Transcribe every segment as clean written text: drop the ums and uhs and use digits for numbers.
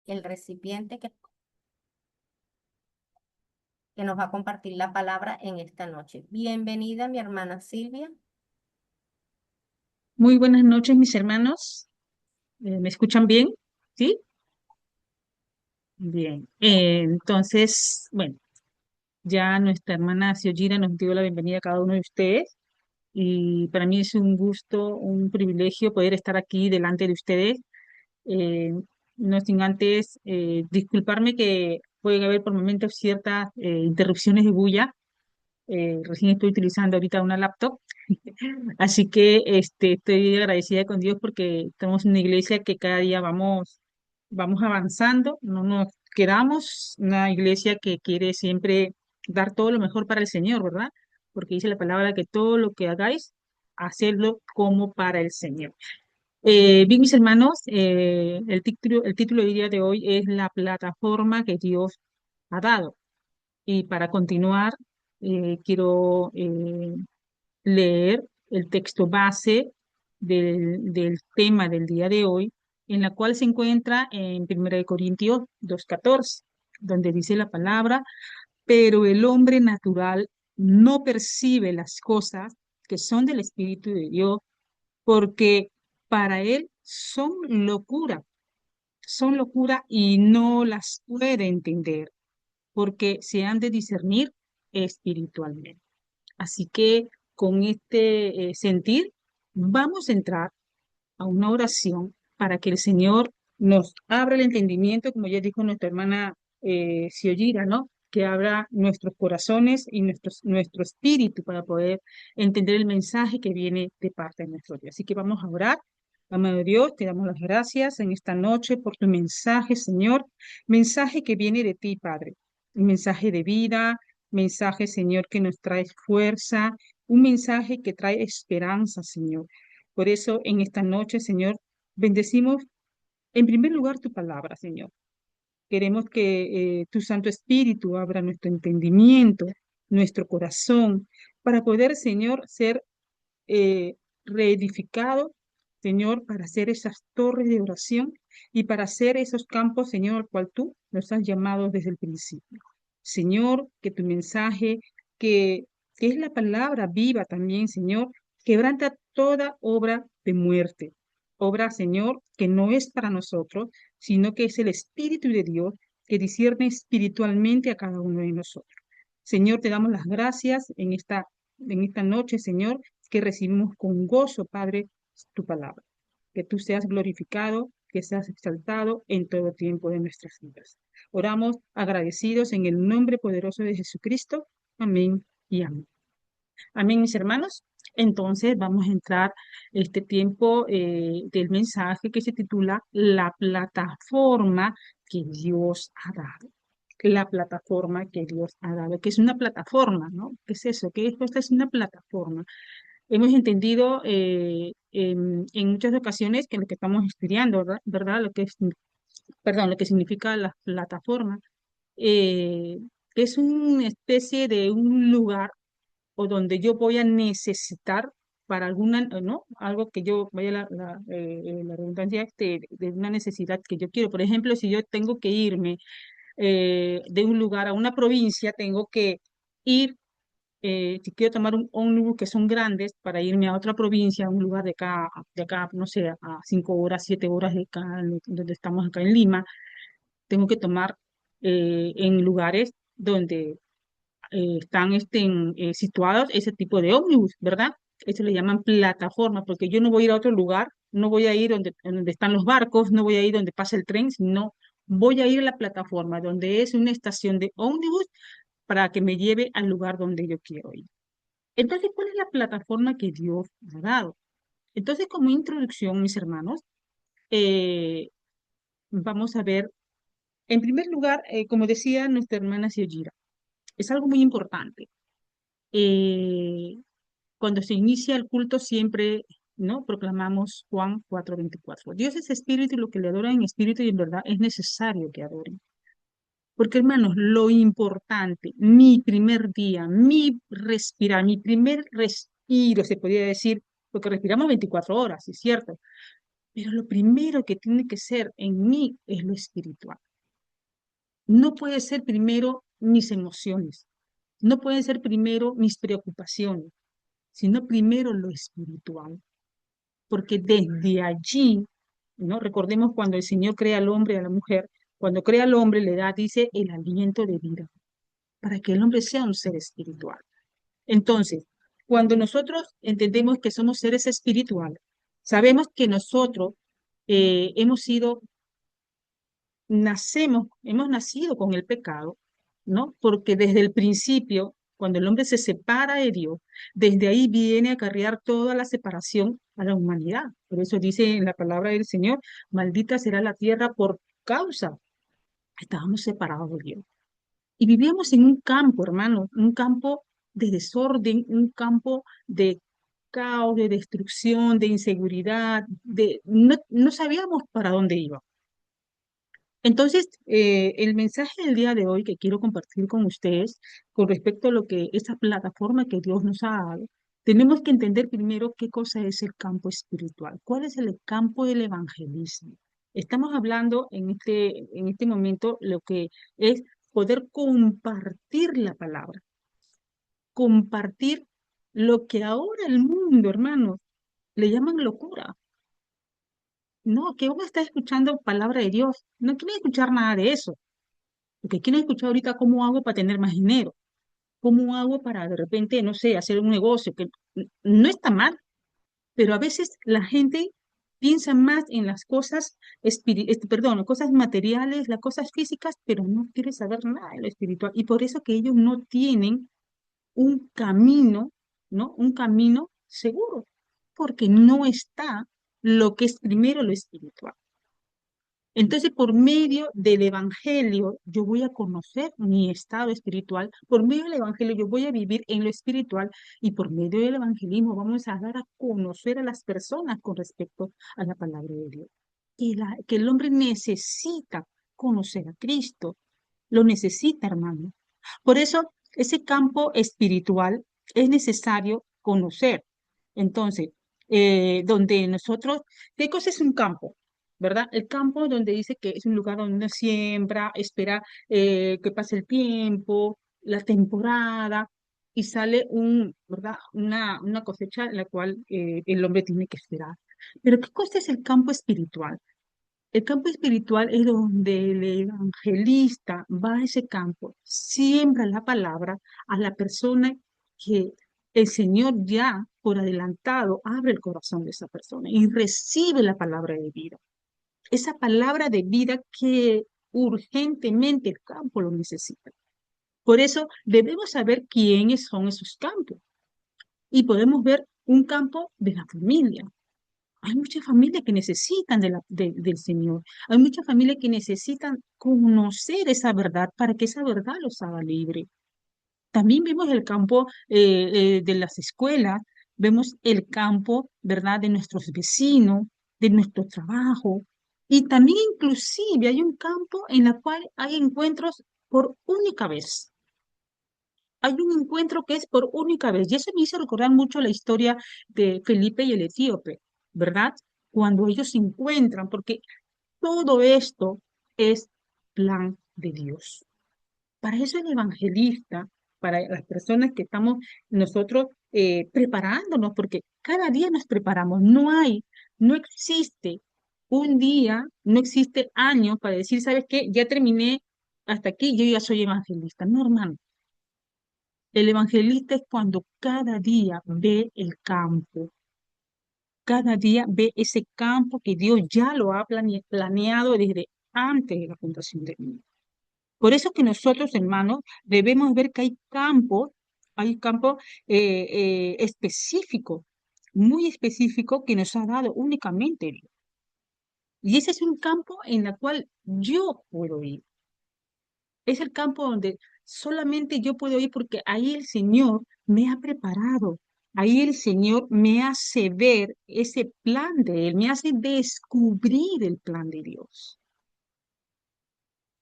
el recipiente que nos va a compartir la palabra en esta noche. Bienvenida, mi hermana Silvia. Muy buenas noches, mis hermanos. ¿Me escuchan bien? ¿Sí? Bien. Entonces, bueno, ya nuestra hermana Xiojira nos dio la bienvenida a cada uno de ustedes y para mí es un gusto, un privilegio poder estar aquí delante de ustedes. Eh, no sin antes disculparme que pueden haber por momentos ciertas interrupciones de bulla. Recién estoy utilizando ahorita una laptop. Así que estoy agradecida con Dios porque estamos en una iglesia que cada día vamos avanzando, no nos quedamos, una iglesia que quiere siempre dar todo lo mejor para el Señor, ¿verdad? Porque dice la palabra que todo lo que hagáis, hacedlo como para el Señor. Bien, mis hermanos, el título del día de hoy es la plataforma que Dios ha dado. Y para continuar, quiero leer el texto base del tema del día de hoy, en la cual se encuentra en 1 Corintios 2:14, donde dice la palabra, pero el hombre natural no percibe las cosas que son del Espíritu de Dios, porque para él son locura y no las puede entender, porque se han de discernir espiritualmente. Así que con este sentir, vamos a entrar a una oración para que el Señor nos abra el entendimiento, como ya dijo nuestra hermana Xiojira, ¿no? Que abra nuestros corazones y nuestro espíritu para poder entender el mensaje que viene de parte de nuestro Dios. Así que vamos a orar. Amado Dios, te damos las gracias en esta noche por tu mensaje, Señor, mensaje que viene de ti, Padre, un mensaje de vida, mensaje, Señor, que nos trae fuerza, un mensaje que trae esperanza, Señor. Por eso, en esta noche, Señor, bendecimos en primer lugar tu palabra, Señor. Queremos que tu Santo Espíritu abra nuestro entendimiento, nuestro corazón, para poder, Señor, ser eh, reedificado, Señor, para hacer esas torres de oración y para hacer esos campos, Señor, al cual tú nos has llamado desde el principio. Señor, que tu mensaje, que, que es la palabra viva también, Señor, quebranta toda obra de muerte. Obra, Señor, que no es para nosotros, sino que es el Espíritu de Dios que discierne espiritualmente a cada uno de nosotros. Señor, te damos las gracias en esta noche, Señor, que recibimos con gozo, Padre, tu palabra. Que tú seas glorificado, que seas exaltado en todo tiempo de nuestras vidas. Oramos agradecidos en el nombre poderoso de Jesucristo. Amén y amén. Amén, mis hermanos. Entonces vamos a entrar este tiempo del mensaje que se titula La plataforma que Dios ha dado. La plataforma que Dios ha dado, que es una plataforma, ¿no? ¿Qué es eso? ¿Qué es? Esta es una plataforma. Hemos entendido en muchas ocasiones que lo que estamos estudiando, ¿verdad? ¿Verdad? Perdón, lo que significa la plataforma, eh, es una especie de un lugar o donde yo voy a necesitar para alguna, ¿no? Algo que yo vaya la redundancia de una necesidad que yo quiero. Por ejemplo, si yo tengo que irme de un lugar a una provincia, tengo que ir, si quiero tomar un ómnibus que son grandes para irme a otra provincia, a un lugar de acá, no sé, a 5 horas, 7 horas de acá, donde estamos acá en Lima, tengo que tomar en lugares donde están situados ese tipo de ómnibus, ¿verdad? Eso le llaman plataforma, porque yo no voy a ir a otro lugar, no voy a ir donde están los barcos, no voy a ir donde pasa el tren, sino voy a ir a la plataforma, donde es una estación de ómnibus para que me lleve al lugar donde yo quiero ir. Entonces, ¿cuál es la plataforma que Dios ha dado? Entonces, como introducción, mis hermanos, eh, vamos a ver, en primer lugar, como decía nuestra hermana Xiojira, es algo muy importante. Eh, Cuando se inicia el culto siempre, ¿no? Proclamamos Juan 4:24. Dios es espíritu y lo que le adoran en espíritu y en verdad es necesario que adoren. Porque, hermanos, lo importante, mi primer día, mi respirar, mi primer respiro, se podría decir, porque respiramos 24 horas, ¿es cierto? Pero lo primero que tiene que ser en mí es lo espiritual. No puede ser primero mis emociones, no pueden ser primero mis preocupaciones, sino primero lo espiritual. Porque desde allí, ¿no? Recordemos cuando el Señor crea al hombre y a la mujer, cuando crea al hombre le da, dice, el aliento de vida, para que el hombre sea un ser espiritual. Entonces, cuando nosotros entendemos que somos seres espirituales, sabemos que nosotros hemos sido hemos nacido con el pecado, ¿no? Porque desde el principio, cuando el hombre se separa de Dios, desde ahí viene a acarrear toda la separación a la humanidad. Por eso dice en la palabra del Señor, maldita será la tierra por causa. Estábamos separados de Dios. Y vivíamos en un campo, hermano, un campo de desorden, un campo de caos, de destrucción, de inseguridad, no sabíamos para dónde íbamos. Entonces, el mensaje del día de hoy que quiero compartir con ustedes con respecto a lo que esa plataforma que Dios nos ha dado, tenemos que entender primero qué cosa es el campo espiritual, cuál es el campo del evangelismo. Estamos hablando en este momento lo que es poder compartir la palabra, compartir lo que ahora el mundo, hermanos, le llaman locura. No, que uno está escuchando palabra de Dios, no quiere escuchar nada de eso. Porque quieren escuchar ahorita cómo hago para tener más dinero, cómo hago para de repente, no sé, hacer un negocio, que no está mal, pero a veces la gente piensa más en las cosas, perdón, las cosas materiales, las cosas físicas, pero no quiere saber nada de lo espiritual. Y por eso que ellos no tienen un camino, ¿no? Un camino seguro, porque no está lo que es primero lo espiritual. Entonces, por medio del Evangelio, yo voy a conocer mi estado espiritual. Por medio del Evangelio, yo voy a vivir en lo espiritual. Y por medio del evangelismo, vamos a dar a conocer a las personas con respecto a la palabra de Dios. Que el hombre necesita conocer a Cristo. Lo necesita, hermano. Por eso, ese campo espiritual es necesario conocer. Entonces, donde nosotros, ¿qué cosa es un campo? ¿Verdad? El campo donde dice que es un lugar donde uno siembra, espera que pase el tiempo, la temporada, y sale ¿verdad? Una cosecha en la cual el hombre tiene que esperar. Pero ¿qué cosa es el campo espiritual? El campo espiritual es donde el evangelista va a ese campo, siembra la palabra a la persona que el Señor ya por adelantado abre el corazón de esa persona y recibe la palabra de vida. Esa palabra de vida que urgentemente el campo lo necesita. Por eso debemos saber quiénes son esos campos y podemos ver un campo de la familia. Hay muchas familias que necesitan del Señor. Hay muchas familias que necesitan conocer esa verdad para que esa verdad los haga libre. También vemos el campo de las escuelas, vemos el campo, ¿verdad?, de nuestros vecinos, de nuestro trabajo. Y también inclusive hay un campo en el cual hay encuentros por única vez. Hay un encuentro que es por única vez. Y eso me hizo recordar mucho la historia de Felipe y el etíope, ¿verdad? Cuando ellos se encuentran, porque todo esto es plan de Dios. Para eso el evangelista, para las personas que estamos nosotros preparándonos, porque cada día nos preparamos, no existe un día, no existe año para decir, ¿sabes qué? Ya terminé hasta aquí, yo ya soy evangelista. No, hermano. El evangelista es cuando cada día ve el campo, cada día ve ese campo que Dios ya lo ha planeado desde antes de la fundación del mundo. Por eso que nosotros, hermanos, debemos ver que hay campos específicos, muy específicos que nos ha dado únicamente Dios. Y ese es un campo en el cual yo puedo ir. Es el campo donde solamente yo puedo ir porque ahí el Señor me ha preparado. Ahí el Señor me hace ver ese plan de Él, me hace descubrir el plan de Dios.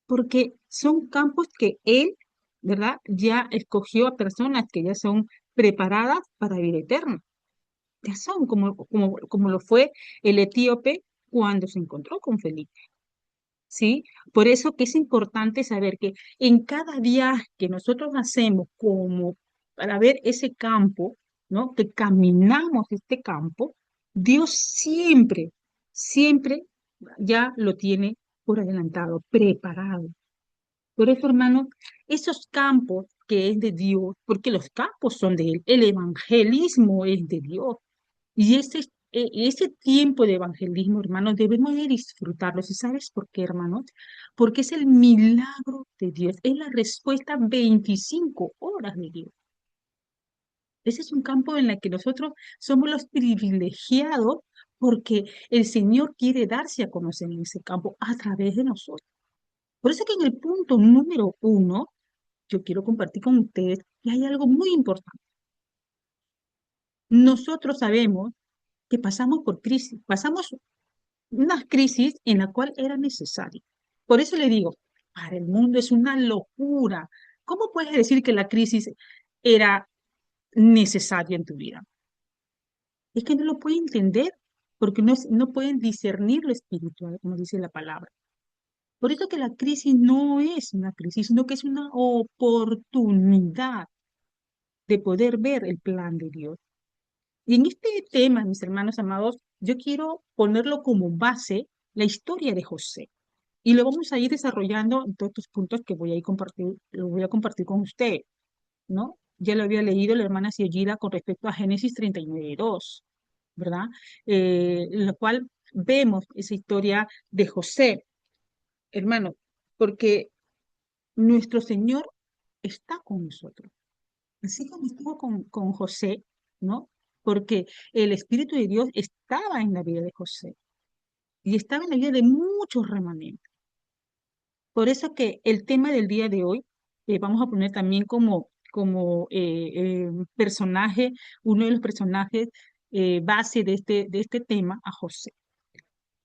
Porque son campos que Él, ¿verdad? Ya escogió a personas que ya son preparadas para vida eterna. Ya son como lo fue el etíope, cuando se encontró con Felipe. ¿Sí? Por eso que es importante saber que en cada viaje que nosotros hacemos como para ver ese campo, ¿no? Que caminamos este campo, Dios siempre, siempre ya lo tiene por adelantado, preparado. Por eso, hermanos, esos campos que es de Dios, porque los campos son de Él, el evangelismo es de Dios. Y ese tiempo de evangelismo, hermanos, debemos de disfrutarlo. ¿Y sabes por qué, hermanos? Porque es el milagro de Dios, es la respuesta 25 horas de Dios. Ese es un campo en el que nosotros somos los privilegiados porque el Señor quiere darse a conocer en ese campo a través de nosotros. Por eso que en el punto número 1, yo quiero compartir con ustedes que hay algo muy importante. Nosotros sabemos que pasamos por crisis, pasamos una crisis en la cual era necesaria. Por eso le digo, para el mundo es una locura. ¿Cómo puedes decir que la crisis era necesaria en tu vida? Es que no lo pueden entender porque no pueden discernir lo espiritual, como dice la palabra. Por eso que la crisis no es una crisis, sino que es una oportunidad de poder ver el plan de Dios. Y en este tema, mis hermanos amados, yo quiero ponerlo como base la historia de José. Y lo vamos a ir desarrollando en todos estos puntos que voy a ir lo voy a compartir con usted, ¿no? Ya lo había leído la hermana Ciogida con respecto a Génesis 39:2, ¿verdad? En la cual vemos esa historia de José, hermano, porque nuestro Señor está con nosotros, así como estuvo con José, ¿no? Porque el Espíritu de Dios estaba en la vida de José y estaba en la vida de muchos remanentes. Por eso que el tema del día de hoy, vamos a poner también como personaje, uno de los personajes base de este tema, a José.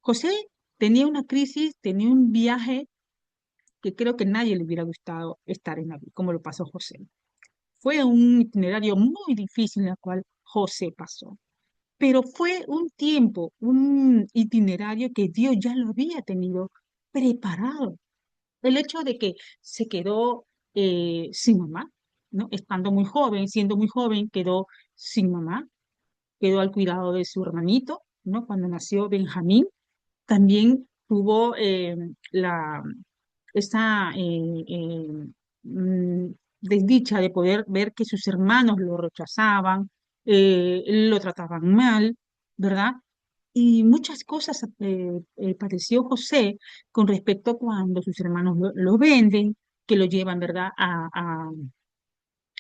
José tenía una crisis, tenía un viaje que creo que nadie le hubiera gustado estar en la vida, como lo pasó José. Fue un itinerario muy difícil en el cual José pasó, pero fue un tiempo, un itinerario que Dios ya lo había tenido preparado. El hecho de que se quedó sin mamá, ¿no? Estando muy joven, siendo muy joven, quedó sin mamá, quedó al cuidado de su hermanito, ¿no? Cuando nació Benjamín, también tuvo esa mm, desdicha de poder ver que sus hermanos lo rechazaban, lo trataban mal, ¿verdad? Y muchas cosas padeció José con respecto a cuando sus hermanos lo venden, que lo llevan, ¿verdad?, a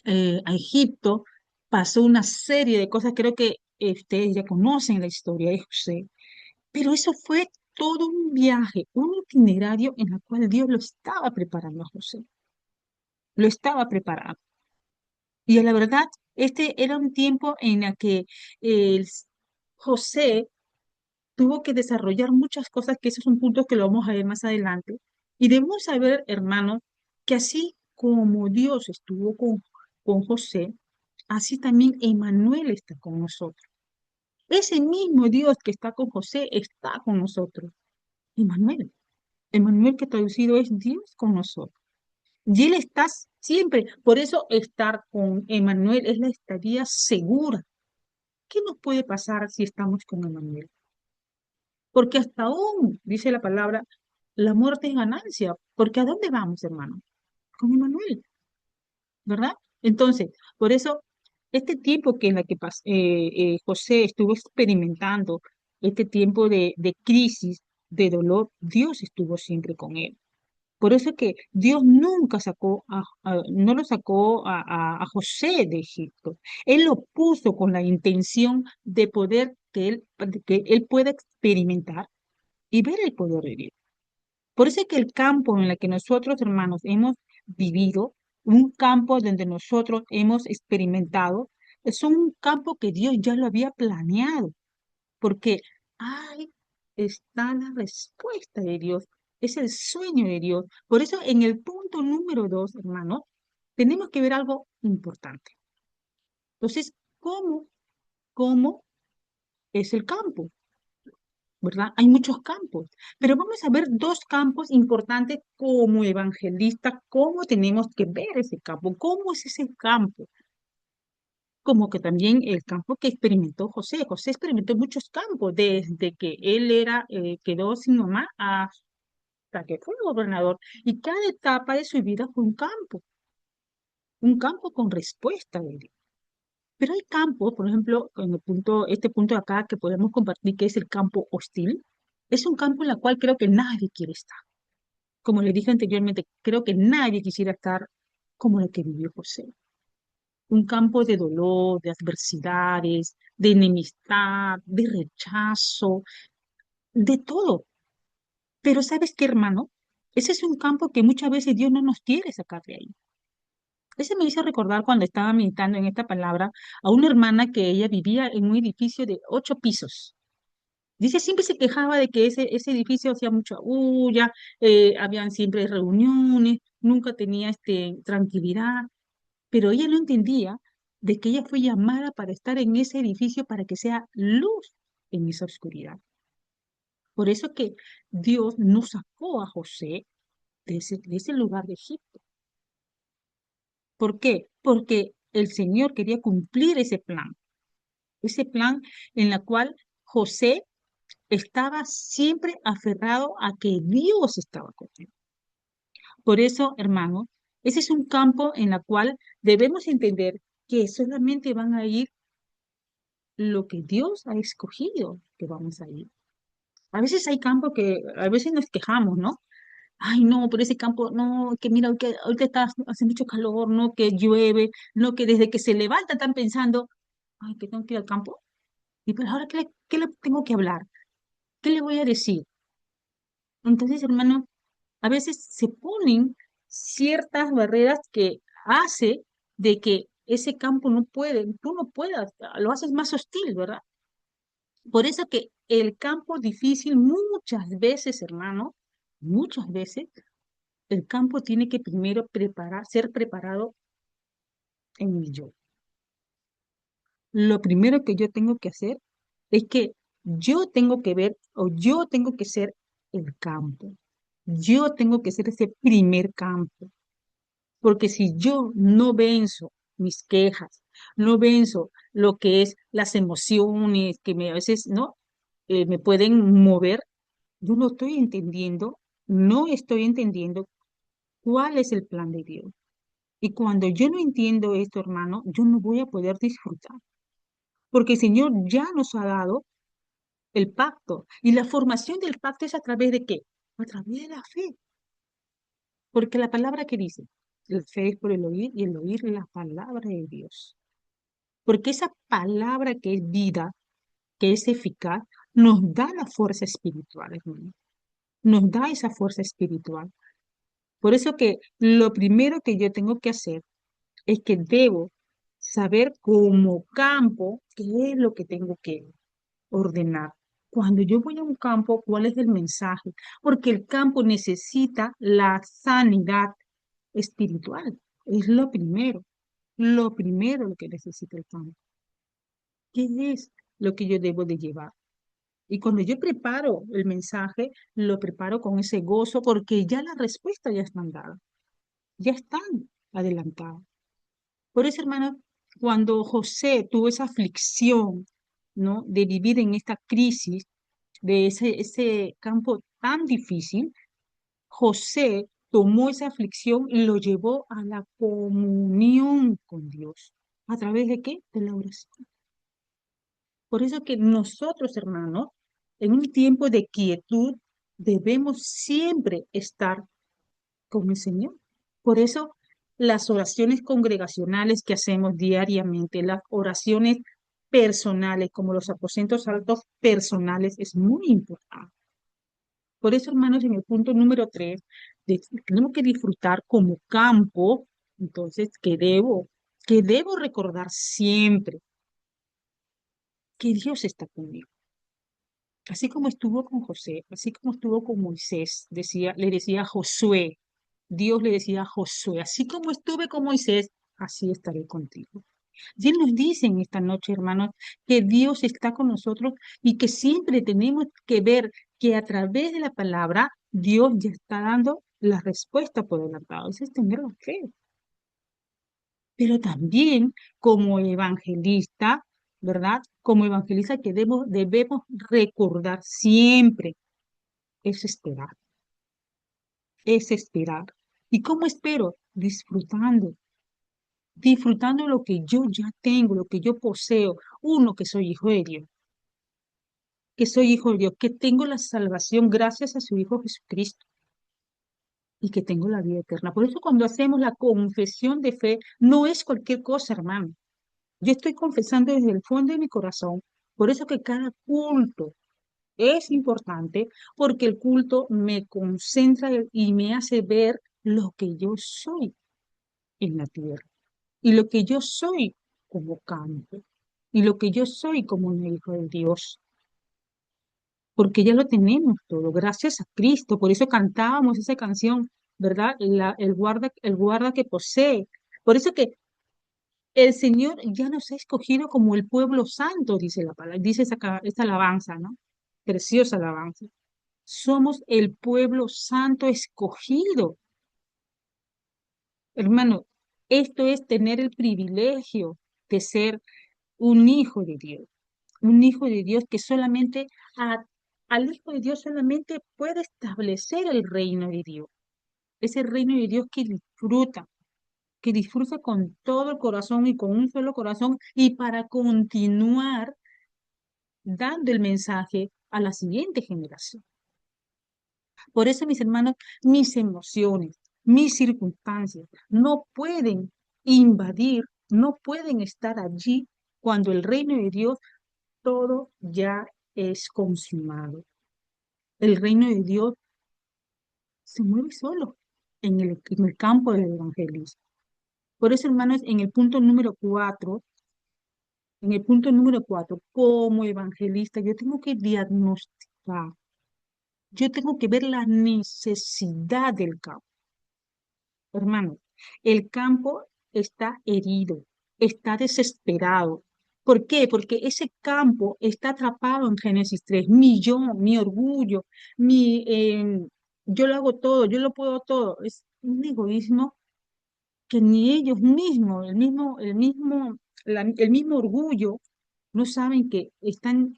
Egipto. Pasó una serie de cosas, creo que ustedes ya conocen la historia de José, pero eso fue todo un viaje, un itinerario en el cual Dios lo estaba preparando a José, lo estaba preparando. Y a la verdad, este era un tiempo en el que el José tuvo que desarrollar muchas cosas, que esos son puntos que lo vamos a ver más adelante. Y debemos saber, hermanos, que así como Dios estuvo con José, así también Emmanuel está con nosotros. Ese mismo Dios que está con José está con nosotros. Emmanuel. Emmanuel que traducido es Dios con nosotros. Y Él está siempre. Por eso estar con Emmanuel es la estadía segura. ¿Qué nos puede pasar si estamos con Emmanuel? Porque hasta aún, dice la palabra, la muerte es ganancia. Porque ¿a dónde vamos, hermano? Con Emmanuel, ¿verdad? Entonces, por eso, este tiempo que en la que José estuvo experimentando, este tiempo de crisis, de dolor, Dios estuvo siempre con él. Por eso es que Dios nunca no lo sacó a José de Egipto. Él lo puso con la intención de poder que él pueda experimentar y ver el poder de Dios. Por eso es que el campo en el que nosotros, hermanos, hemos vivido, un campo donde nosotros hemos experimentado, es un campo que Dios ya lo había planeado, porque ahí está la respuesta de Dios, es el sueño de Dios. Por eso en el punto número 2, hermanos, tenemos que ver algo importante. Entonces, ¿cómo es el campo? ¿verdad? Hay muchos campos, pero vamos a ver dos campos importantes como evangelistas, cómo tenemos que ver ese campo, cómo es ese campo, como que también el campo que experimentó José. José experimentó muchos campos, desde que él quedó sin mamá hasta que fue gobernador, y cada etapa de su vida fue un campo con respuesta de Dios. Pero hay campos, por ejemplo, en este punto de acá que podemos compartir, que es el campo hostil, es un campo en el cual creo que nadie quiere estar. Como le dije anteriormente, creo que nadie quisiera estar como lo que vivió José. Un campo de dolor, de adversidades, de enemistad, de rechazo, de todo. Pero ¿sabes qué, hermano? Ese es un campo que muchas veces Dios no nos quiere sacar de ahí. Ese me hizo recordar cuando estaba meditando en esta palabra a una hermana que ella vivía en un edificio de 8 pisos. Dice, siempre se quejaba de que ese edificio hacía mucha bulla, habían siempre reuniones, nunca tenía tranquilidad, pero ella no entendía de que ella fue llamada para estar en ese edificio para que sea luz en esa oscuridad. Por eso que Dios no sacó a José de ese lugar de Egipto. ¿Por qué? Porque el Señor quería cumplir ese plan en la cual José estaba siempre aferrado a que Dios estaba con él. Por eso, hermano, ese es un campo en el cual debemos entender que solamente van a ir lo que Dios ha escogido que vamos a ir. A veces hay campos que a veces nos quejamos, ¿no? Ay, no, pero ese campo, no, que mira, que ahorita hace mucho calor, no, que llueve, no, que desde que se levanta están pensando, ay, que tengo que ir al campo. Y pues ahora, ¿qué le tengo que hablar? ¿Qué le voy a decir? Entonces, hermano, a veces se ponen ciertas barreras que hace de que ese campo no puede, tú no puedas, lo haces más hostil, ¿verdad? Por eso que el campo difícil muchas veces, hermano, muchas veces, el campo tiene que primero ser preparado en mi yo. Lo primero que yo tengo que hacer es que yo tengo que ver o yo tengo que ser el campo. Yo tengo que ser ese primer campo. Porque si yo no venzo mis quejas, no venzo lo que es las emociones que a veces no me pueden mover, yo no estoy entendiendo cuál es el plan de Dios. Y cuando yo no entiendo esto, hermano, yo no voy a poder disfrutar. Porque el Señor ya nos ha dado el pacto. Y la formación del pacto es a través de qué? A través de la fe. Porque la palabra que dice, la fe es por el oír y el oír la palabra de Dios. Porque esa palabra que es vida, que es eficaz, nos da la fuerza espiritual, hermano. Nos da esa fuerza espiritual. Por eso que lo primero que yo tengo que hacer es que debo saber como campo qué es lo que tengo que ordenar. Cuando yo voy a un campo, ¿cuál es el mensaje? Porque el campo necesita la sanidad espiritual. Es lo primero lo que necesita el campo. ¿Qué es lo que yo debo de llevar? Y cuando yo preparo el mensaje, lo preparo con ese gozo porque ya las respuestas ya están dadas, ya están adelantadas. Por eso, hermano, cuando José tuvo esa aflicción, ¿no? De vivir en esta crisis, de ese campo tan difícil, José tomó esa aflicción y lo llevó a la comunión con Dios. ¿A través de qué? De la oración. Por eso que nosotros, hermanos, en un tiempo de quietud, debemos siempre estar con el Señor. Por eso, las oraciones congregacionales que hacemos diariamente, las oraciones personales, como los aposentos altos personales, es muy importante. Por eso, hermanos, en el punto número 3, tenemos que disfrutar como campo, entonces, que debo recordar siempre que Dios está conmigo. Así como estuvo con José, así como estuvo con Moisés, le decía a Josué, Dios le decía a Josué, así como estuve con Moisés, así estaré contigo. Y Él nos dice en esta noche, hermanos, que Dios está con nosotros y que siempre tenemos que ver que a través de la palabra Dios ya está dando la respuesta por adelantado. Eso es tener la fe. Pero también como evangelista, ¿verdad? Como evangelista que debemos recordar siempre es esperar, es esperar. ¿Y cómo espero? disfrutando lo que yo ya tengo, lo que yo poseo. Uno, que soy hijo de Dios, que soy hijo de Dios, que tengo la salvación gracias a su Hijo Jesucristo y que tengo la vida eterna. Por eso cuando hacemos la confesión de fe, no es cualquier cosa, hermano. Yo estoy confesando desde el fondo de mi corazón. Por eso que cada culto es importante, porque el culto me concentra y me hace ver lo que yo soy en la tierra y lo que yo soy como campo y lo que yo soy como un hijo de Dios, porque ya lo tenemos todo, gracias a Cristo. Por eso cantábamos esa canción, ¿verdad? El guarda que posee. Por eso que el Señor ya nos ha escogido como el pueblo santo, dice la palabra, dice esta alabanza, ¿no? Preciosa alabanza. Somos el pueblo santo escogido. Hermano, esto es tener el privilegio de ser un hijo de Dios, un hijo de Dios que solamente al hijo de Dios solamente puede establecer el reino de Dios. Ese reino de Dios que disfruta con todo el corazón y con un solo corazón y para continuar dando el mensaje a la siguiente generación. Por eso, mis hermanos, mis emociones, mis circunstancias no pueden invadir, no pueden estar allí cuando el reino de Dios todo ya es consumado. El reino de Dios se mueve solo en el campo del evangelismo. Por eso, hermanos, en el punto número cuatro, como evangelista, yo tengo que diagnosticar, yo tengo que ver la necesidad del campo. Hermano, el campo está herido, está desesperado. ¿Por qué? Porque ese campo está atrapado en Génesis 3. Mi yo, mi orgullo, yo lo hago todo, yo lo puedo todo. Es un egoísmo que ni ellos mismos, el mismo orgullo, no saben que están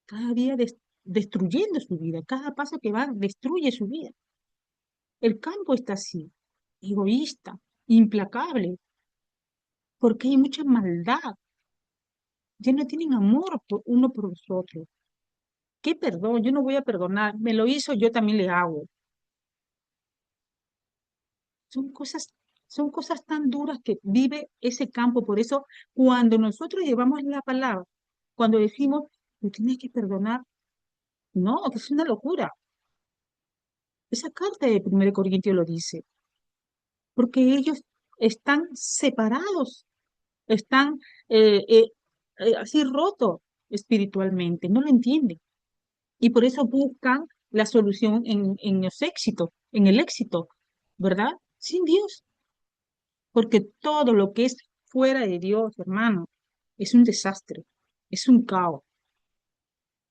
cada día destruyendo su vida. Cada paso que van destruye su vida. El campo está así, egoísta, implacable, porque hay mucha maldad. Ya no tienen amor uno por los otros. ¿Qué perdón? Yo no voy a perdonar. Me lo hizo, yo también le hago. Son cosas, son cosas tan duras que vive ese campo. Por eso, cuando nosotros llevamos la palabra, cuando decimos, tú tienes que perdonar, no, que es una locura. Esa carta de 1 Corintios lo dice, porque ellos están separados, están así rotos espiritualmente, no lo entienden. Y por eso buscan la solución en los éxitos, en el éxito, ¿verdad? Sin Dios, porque todo lo que es fuera de Dios, hermano, es un desastre, es un caos.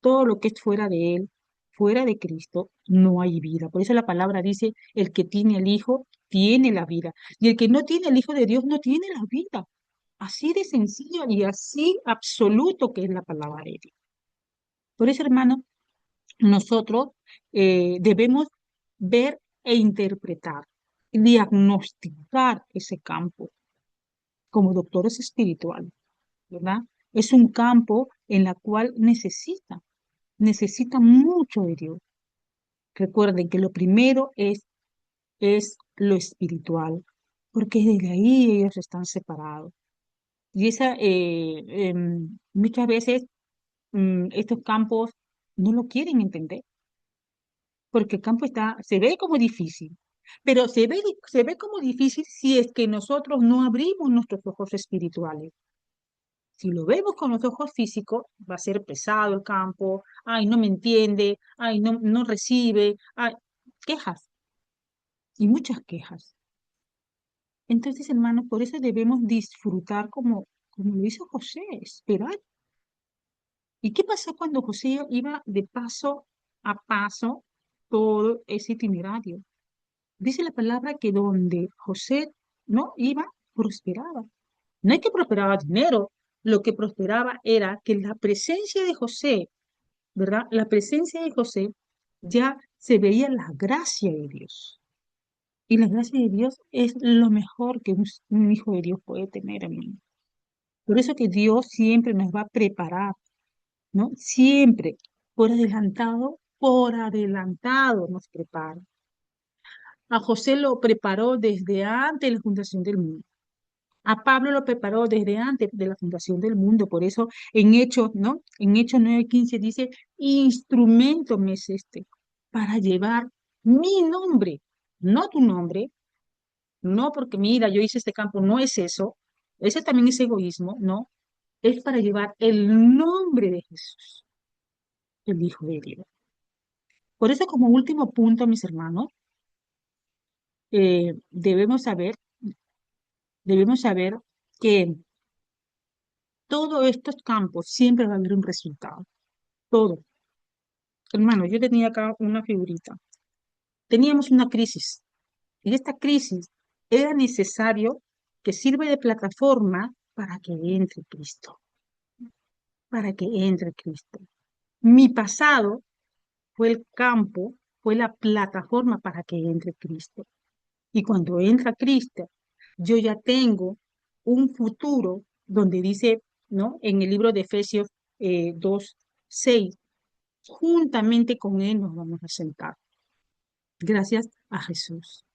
Todo lo que es fuera de Él, fuera de Cristo, no hay vida. Por eso la palabra dice, el que tiene el Hijo, tiene la vida. Y el que no tiene el Hijo de Dios, no tiene la vida. Así de sencillo y así absoluto que es la palabra de Dios. Por eso, hermano, nosotros debemos ver e interpretar, diagnosticar ese campo como doctores espirituales, ¿verdad? Es un campo en la cual necesita mucho de Dios. Recuerden que lo primero es lo espiritual, porque desde ahí ellos están separados. Y muchas veces estos campos no lo quieren entender porque el campo se ve como difícil, pero se ve como difícil si es que nosotros no abrimos nuestros ojos espirituales. Si lo vemos con los ojos físicos, va a ser pesado el campo, ay, no me entiende, ay, no, no recibe, ay, quejas y muchas quejas. Entonces, hermanos, por eso debemos disfrutar como como lo hizo José, esperar. ¿Y qué pasó cuando José iba de paso a paso todo ese itinerario? Dice la palabra que donde José no iba, prosperaba. No es que prosperaba dinero, lo que prosperaba era que la presencia de José, ¿verdad? La presencia de José ya se veía la gracia de Dios. Y la gracia de Dios es lo mejor que un hijo de Dios puede tener, hermano. Por eso que Dios siempre nos va a preparar, ¿no? Siempre, por adelantado nos prepara. A José lo preparó desde antes de la fundación del mundo. A Pablo lo preparó desde antes de la fundación del mundo. Por eso en Hechos, ¿no? En Hechos 9:15 dice, instrumento me es este para llevar mi nombre, no tu nombre, no porque mira, yo hice este campo, no es eso. Ese también es egoísmo, no. Es para llevar el nombre de Jesús, el Hijo de Dios. Por eso, como último punto, mis hermanos, eh, debemos saber, debemos saber que todos estos campos siempre va a haber un resultado. Todo. Hermano, yo tenía acá una figurita. Teníamos una crisis y esta crisis era necesario que sirva de plataforma para que entre Cristo, para que entre Cristo. Mi pasado fue el campo, fue la plataforma para que entre Cristo. Y cuando entra Cristo, yo ya tengo un futuro donde dice, ¿no? En el libro de Efesios 2:6, juntamente con Él nos vamos a sentar. Gracias a Jesús.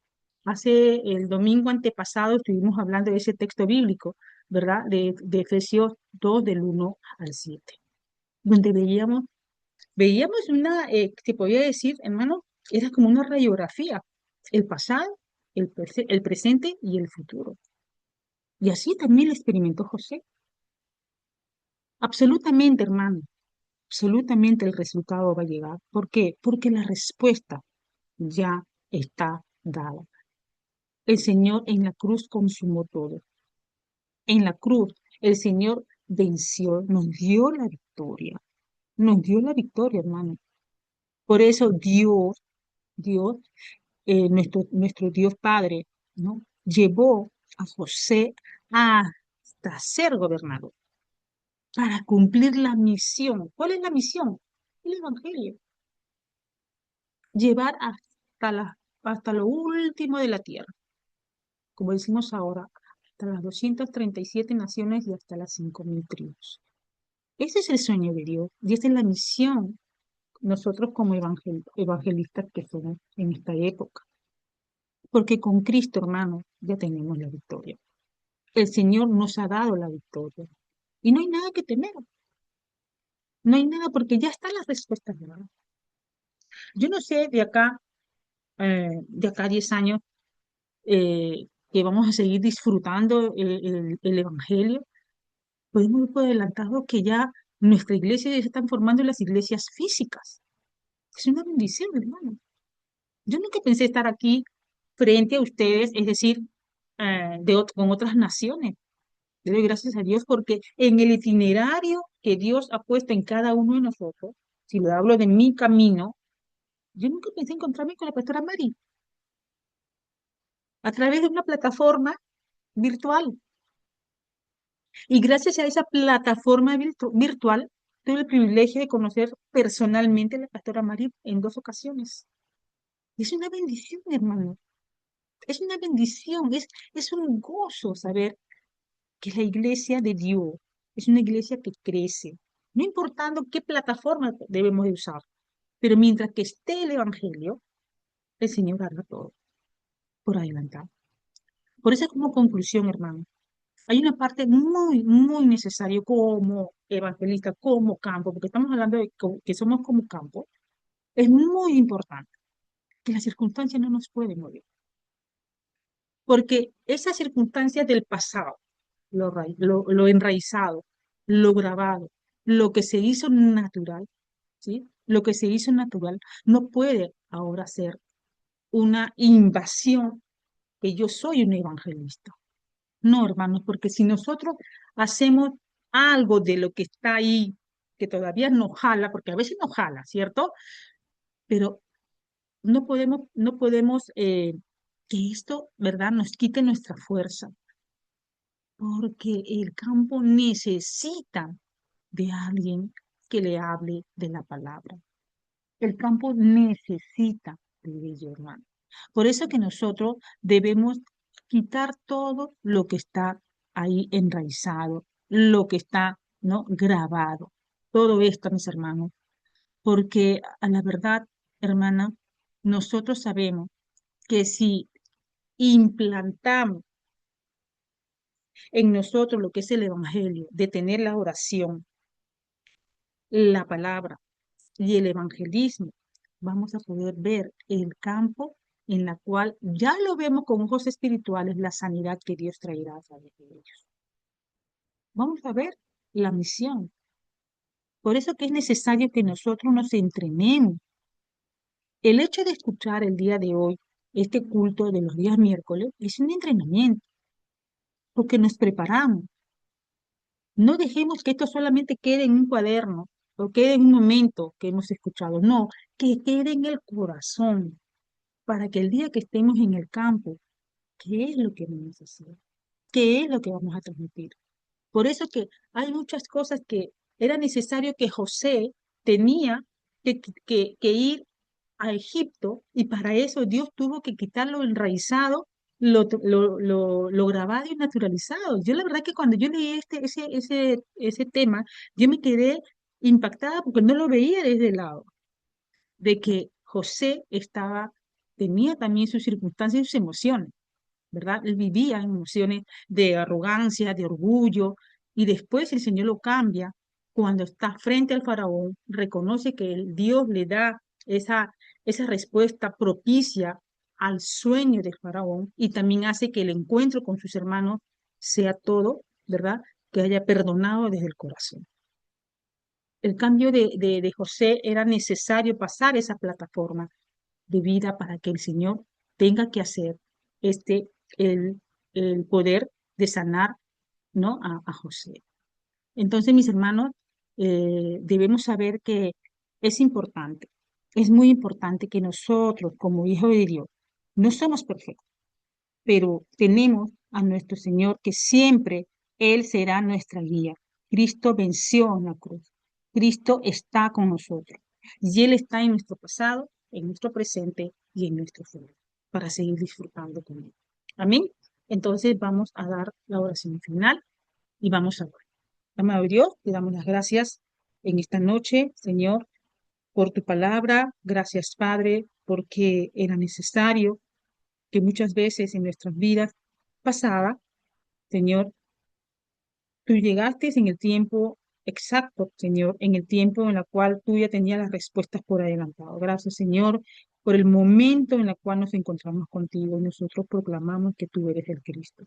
Hace el domingo antepasado estuvimos hablando de ese texto bíblico, ¿verdad? De Efesios 2 del 1 al 7, donde veíamos se podía decir, hermano, era como una radiografía, el pasado, el presente y el futuro. Y así también lo experimentó José. Absolutamente, hermano, absolutamente el resultado va a llegar. ¿Por qué? Porque la respuesta ya está dada. El Señor en la cruz consumó todo. En la cruz el Señor venció, nos dio la victoria, hermano. Por eso Dios, nuestro Dios Padre, ¿no? Llevó a José hasta ser gobernador para cumplir la misión. ¿Cuál es la misión? El Evangelio. Llevar hasta lo último de la tierra, como decimos ahora, hasta las 237 naciones y hasta las 5.000 tribus. Ese es el sueño de Dios y esa es la misión nosotros como evangelistas que somos en esta época. Porque con Cristo, hermano, ya tenemos la victoria. El Señor nos ha dado la victoria. Y no hay nada que temer. No hay nada porque ya están las respuestas dadas. Yo no sé de acá a 10 años, que vamos a seguir disfrutando el Evangelio. Podemos ir por adelantado que ya nuestra iglesia ya se están formando en las iglesias físicas. Es una bendición, hermano. Yo nunca pensé estar aquí frente a ustedes, es decir, con otras naciones. Le doy gracias a Dios porque en el itinerario que Dios ha puesto en cada uno de nosotros, si le hablo de mi camino, yo nunca pensé encontrarme con la pastora Mari a través de una plataforma virtual. Y gracias a esa plataforma virtual, tuve el privilegio de conocer personalmente a la pastora Mari en 2 ocasiones. Y es una bendición, hermano. Es una bendición, es un gozo saber que la iglesia de Dios es una iglesia que crece, no importando qué plataforma debemos de usar, pero mientras que esté el Evangelio, el Señor hará todo por adelantado. Por eso, como conclusión, hermano, hay una parte muy, muy necesaria como evangelista, como campo, porque estamos hablando de que somos como campo, es muy importante que las circunstancias no nos pueden mover, porque esas circunstancias del pasado, lo enraizado, lo grabado, lo que se hizo natural, ¿sí? Lo que se hizo natural no puede ahora ser una invasión que yo soy un evangelista. No, hermanos, porque si nosotros hacemos algo de lo que está ahí, que todavía nos jala, porque a veces nos jala, ¿cierto? Pero no podemos que esto, ¿verdad?, nos quite nuestra fuerza, porque el campo necesita de alguien que le hable de la palabra. El campo necesita de ello, hermano. Por eso que nosotros debemos quitar todo lo que está ahí enraizado, lo que está, ¿no?, grabado. Todo esto, mis hermanos, porque a la verdad, hermana, nosotros sabemos que si implantamos en nosotros lo que es el evangelio, de tener la oración, la palabra y el evangelismo, vamos a poder ver el campo en la cual ya lo vemos con ojos espirituales, la sanidad que Dios traerá a través de ellos. Vamos a ver la misión. Por eso que es necesario que nosotros nos entrenemos. El hecho de escuchar el día de hoy este culto de los días miércoles es un entrenamiento, porque nos preparamos. No dejemos que esto solamente quede en un cuaderno o quede en un momento que hemos escuchado. No, que quede en el corazón para que el día que estemos en el campo, ¿qué es lo que vamos a hacer? ¿Qué es lo que vamos a transmitir? Por eso que hay muchas cosas que era necesario que José tenía que ir a Egipto y para eso Dios tuvo que quitar lo enraizado, lo grabado y naturalizado. Yo la verdad que cuando yo leí ese tema, yo me quedé impactada porque no lo veía desde el lado de que José tenía también sus circunstancias y sus emociones, ¿verdad? Él vivía en emociones de arrogancia, de orgullo, y después el Señor lo cambia cuando está frente al faraón, reconoce que Dios le da esa respuesta propicia al sueño del faraón y también hace que el encuentro con sus hermanos sea todo, ¿verdad? Que haya perdonado desde el corazón. El cambio de José era necesario pasar esa plataforma de vida para que el Señor tenga que hacer este, el, el poder de sanar, ¿no?, a José. Entonces, mis hermanos, debemos saber que es importante, es muy importante que nosotros, como hijos de Dios, no somos perfectos, pero tenemos a nuestro Señor que siempre Él será nuestra guía. Cristo venció en la cruz. Cristo está con nosotros. Y Él está en nuestro pasado, en nuestro presente y en nuestro futuro, para seguir disfrutando con Él. Amén. Entonces vamos a dar la oración final y vamos a orar. Amado Dios, te damos las gracias en esta noche, Señor, por tu palabra. Gracias, Padre, porque era necesario que muchas veces en nuestras vidas pasadas, Señor, tú llegaste en el tiempo exacto, Señor, en el tiempo en el cual tú ya tenías las respuestas por adelantado. Gracias, Señor, por el momento en el cual nos encontramos contigo y nosotros proclamamos que tú eres el Cristo.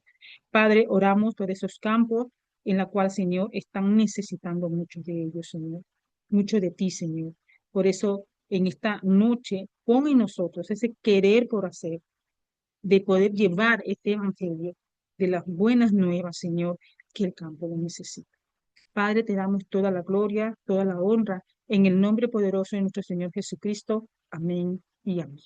Padre, oramos por esos campos en la cual, Señor, están necesitando muchos de ellos, Señor, mucho de ti, Señor. Por eso, en esta noche, pon en nosotros ese querer por hacer, de poder llevar este evangelio de las buenas nuevas, Señor, que el campo lo necesita. Padre, te damos toda la gloria, toda la honra, en el nombre poderoso de nuestro Señor Jesucristo. Amén y amén.